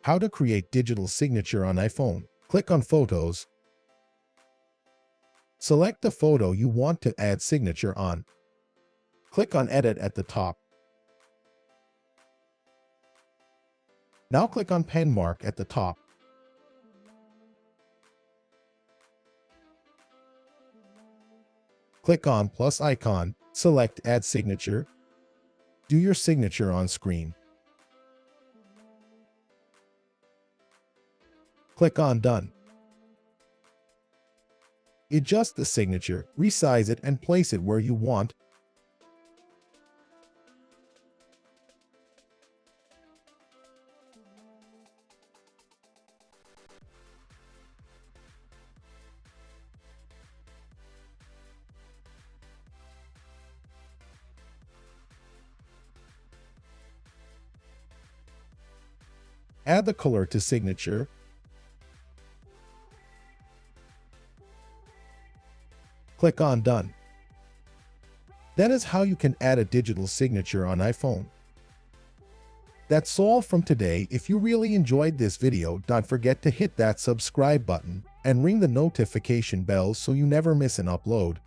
How to create digital signature on iPhone. Click on Photos. Select the photo you want to add signature on. Click on Edit at the top. Now click on Pen Mark at the top. Click on plus icon, select Add Signature. Do your signature on screen. Click on Done. Adjust the signature, resize it and place it where you want. Add the color to signature. Click on Done. That is how you can add a digital signature on iPhone. That's all from today. If you really enjoyed this video, don't forget to hit that subscribe button and ring the notification bell so you never miss an upload.